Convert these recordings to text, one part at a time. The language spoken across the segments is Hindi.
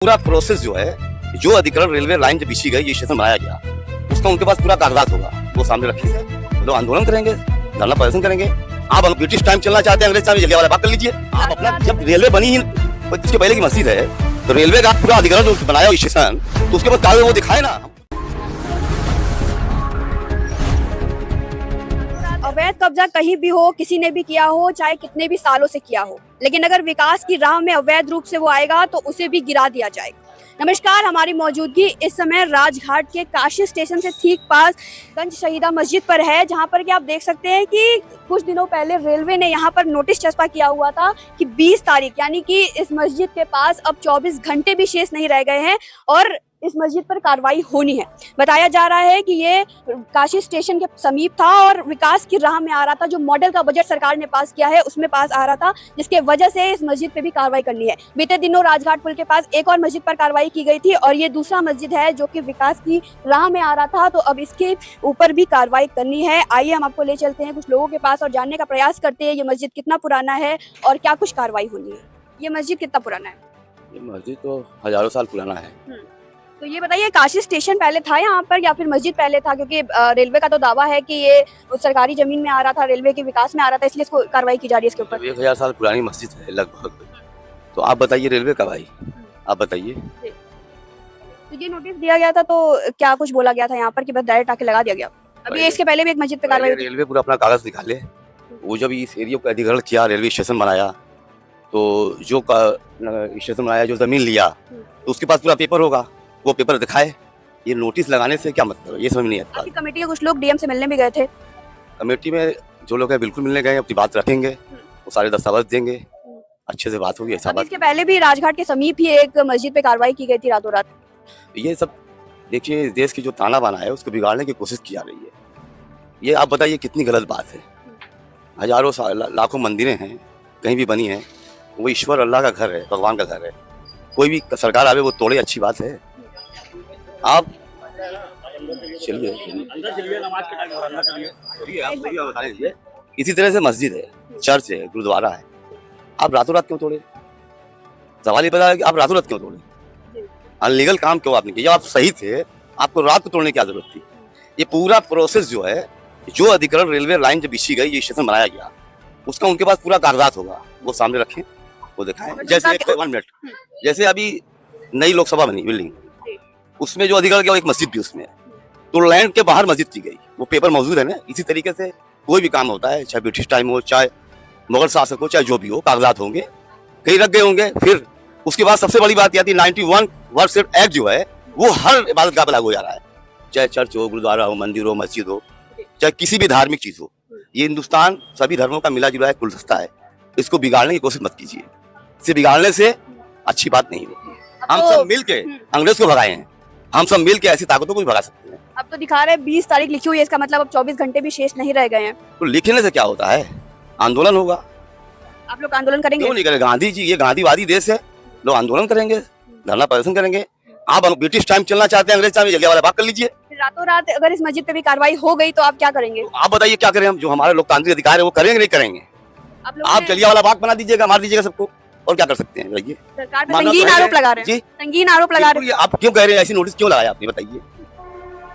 पूरा प्रोसेस जो है, जो अधिकरण रेलवे लाइन जब बिछी गई, ये स्टेशन बनाया गया, उसका उनके पास पूरा कागजात होगा, वो सामने रखे थे। लोग आंदोलन करेंगे, धरना प्रदर्शन करेंगे। आप ब्रिटिश टाइम चलना चाहते हैं, अंग्रेज टाइम, जलियांवाला बाग कर लीजिए। आप अपना, जब रेलवे बनी ही इसके पहले की मस्जिद है, तो रेलवे का पूरा अधिकरण जो बनाया स्टेशन, तो उसके बाद कागज वो दिखाए ना। अवैध कब्जा कहीं भी हो, किसी ने भी किया हो, चाहे कितने भी सालों से किया हो, लेकिन अगर विकास की राह में अवैध रूप से वो आएगा तो उसे भी गिरा दिया जाएगा। नमस्कार, हमारी मौजूदगी इस समय राजघाट के काशी स्टेशन से ठीक पास गंज शहीदा मस्जिद पर है, जहां पर कि आप देख सकते हैं कि कुछ दिनों पहले रेलवे ने यहां पर नोटिस चस्पा किया हुआ था कि 20 तारीख यानी कि इस मस्जिद के पास अब 24 घंटे भी शेष नहीं रह गए हैं और इस मस्जिद पर कार्रवाई होनी है। बताया जा रहा है कि ये काशी स्टेशन के समीप था और विकास की राह में आ रहा था। जो मॉडल का बजट सरकार ने पास किया है उसमें पास आ रहा था, जिसके वजह से इस मस्जिद पे भी कार्रवाई करनी है। बीते दिनों राजघाट पुल के पास एक और मस्जिद पर कार्रवाई की गई थी और ये दूसरा मस्जिद है जो कि विकास की राह में आ रहा था, तो अब इसके ऊपर भी कार्रवाई करनी है। आइए हम आपको ले चलते हैं कुछ लोगों के पास और जानने का प्रयास करते हैं ये मस्जिद कितना पुराना है और क्या कुछ कार्रवाई होनी है। ये मस्जिद कितना पुराना है? ये मस्जिद तो हजारों साल पुराना है। तो ये बताइए, काशी स्टेशन पहले था यहाँ पर या फिर मस्जिद पहले था? क्योंकि रेलवे का तो दावा है कि ये सरकारी जमीन में आ रहा था, रेलवे के विकास में आ रहा था, इसलिए इसको कार्रवाई की जा रही है इसके ऊपर। 1000 साल पुरानी मस्जिद है लगभग। तो आप बताइए रेलवे कब आई, आप बताइए। तो ये नोटिस दिया गया था, तो क्या कुछ बोला गया था यहाँ पर कि बस डायरेक्ट आके लगा दिया गया? अभी इसके पहले भी एक मस्जिद पे कार्रवाई। रेलवे पूरा अपना कागज निकाले। वो जब इस एरिया को अधिग्रहण किया, रेलवे स्टेशन बनाया, तो जो स्टेशन बनाया, जो जमीन लिया, तो उसके पास पूरा पेपर होगा, वो पेपर दिखाए। ये नोटिस लगाने से क्या मतलब है, ये समझ नहीं आता। आपकी कमेटी के कुछ लोग डीएम से मिलने भी गए थे। कमेटी में जो लोग हैं बिल्कुल मिलने गए, अपनी बात रखेंगे, वो सारे दस्तावेज देंगे, अच्छे से बात होगी। ऐसा बात इसके पहले भी राजघाट के समीप ही एक मस्जिद पे कार्रवाई की गई थी रातों रात। ये सब देखिए, इस देश की जो ताना बाना है उसको बिगाड़ने की कोशिश की जा रही है। ये आप बताइए कितनी गलत बात है। हजारों साल, लाखों मंदिरें हैं, कहीं भी बनी है, वो ईश्वर अल्लाह का घर है, भगवान का घर है। कोई भी सरकार आवे वो तोड़े, अच्छी बात है। आप चलिए इसी तरह से मस्जिद है, चर्च है, गुरुद्वारा है, आप रातों रात क्यों तोड़े? सवाल ये पता है कि आप रातों रात क्यों तोड़े? अनलीगल काम क्यों आपने किया? आप सही थे, आपको रात को तोड़ने की क्या जरूरत थी? ये पूरा प्रोसेस जो है, जो अधिकरण रेलवे लाइन जब बिछी गई, ये स्टेशन बनाया गया, उसका उनके पास पूरा कागजात होगा, वो सामने रखें, वो दिखाएं। जैसे 1 मिनट, जैसे अभी नई लोकसभा बनी बिल्डिंग, उसमें जो अधिकरण किया, एक मस्जिद भी उसमें, तो लैंड के बाहर मस्जिद की गई, वो पेपर मौजूद है ना। इसी तरीके से कोई भी काम होता है, चाहे ब्रिटिश टाइम हो, चाहे मुगल शासक हो, चाहे जो भी हो, कागजात होंगे, कहीं रख गए होंगे। फिर उसके बाद सबसे बड़ी बात यह थी, 91 वर्ष एक्ट जो है, वो हर इबादतगाह पर लागू हो जा रहा है, चाहे चर्च हो, गुरुद्वारा हो, मंदिर हो, मस्जिद हो, चाहे किसी भी धार्मिक चीज हो। ये हिंदुस्तान सभी धर्मों का मिला जुला एक गुलदस्ता है, इसको बिगाड़ने की कोशिश मत कीजिए। इसे बिगाड़ने से अच्छी बात नहीं होती है। हम सब मिल के अंग्रेज को भगाए हैं, हम सब मिल के ऐसी ताकतों को भी भगा सकते हैं। अब तो दिखा रहे हैं 20 तारीख लिखी हुई है, इसका मतलब अब 24 घंटे भी शेष नहीं रह गए हैं। तो लिखने से क्या होता है? आंदोलन होगा। आप लोग आंदोलन करेंगे? क्यों नहीं करेंगे? गांधी जी, ये गांधीवादी देश है, लोग आंदोलन करेंगे, धरना प्रदर्शन करेंगे। आप ब्रिटिश टाइम चलना चाहते हैं, अंग्रेज टाइम, जलियांवाला बाग कर लीजिए। रातों रात अगर इस मस्जिद पे भी कार्रवाई हो गई तो आप क्या करेंगे? तो आप बताइए क्या करें हम? जो हमारे लोकतांत्रिक अधिकार है वो करेंगे नहीं करेंगे? आप जलियांवाला बाग बना दीजिएगा, मार दीजिएगा सबको, और क्या कर सकते हैं? बताइए। सरकार पे संगीन आरोप लगा रहे हैं। संगीन आरोप लगा रहे हैं। आप क्यों कह रहे हैं? ऐसी नोटिस क्यों लगाया आपने, बताइए।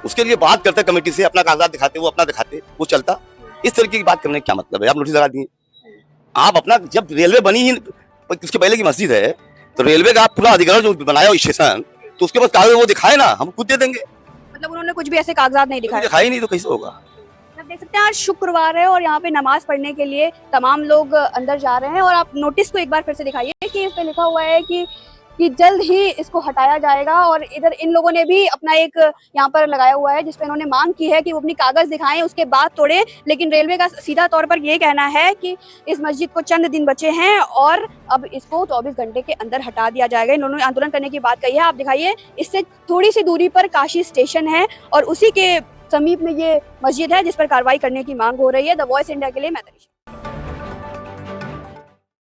उसके लिए बात करते कमेटी से, अपना कागजात दिखाते, वो अपना दिखाते, वो चलता। इस तरीके की बात करने का क्या मतलब है? आप नोटिस लगा दिए। आप अपना, जब रेलवे बनी ही उसके पहले की मस्जिद है, तो रेलवे का पूरा अधिग्रहण जो बनाया स्टेशन, तो उसके बाद कागज वो दिखाए ना, हम खुद दे देंगे। मतलब उन्होंने कुछ भी ऐसे कागजात नहीं दिखाए? दिखाई नहीं तो कैसे होगा? आप देख सकते हैं आज शुक्रवार है और यहाँ पे नमाज पढ़ने के लिए तमाम लोग अंदर जा रहे हैं। और आप नोटिस को एक बार फिर से दिखाइए कि इस पे लिखा हुआ है कि जल्द ही इसको हटाया जाएगा। और इधर इन लोगों ने भी अपना एक यहाँ पर लगाया हुआ है जिसपे इन्होंने मांग की है कि वो अपनी कागज दिखाएं, उसके बाद तोड़े। लेकिन रेलवे का सीधा तौर पर ये कहना है कि इस मस्जिद को चंद दिन बचे हैं और अब इसको 24 घंटे के अंदर हटा दिया जाएगा। इन्होंने आंदोलन करने की बात कही है। आप दिखाइए, इससे थोड़ी सी दूरी पर काशी स्टेशन है और उसी के समीप में ये मस्जिद है जिस पर कार्रवाई करने की मांग हो रही है। द वॉइस इंडिया के लिए मैं तनिषा।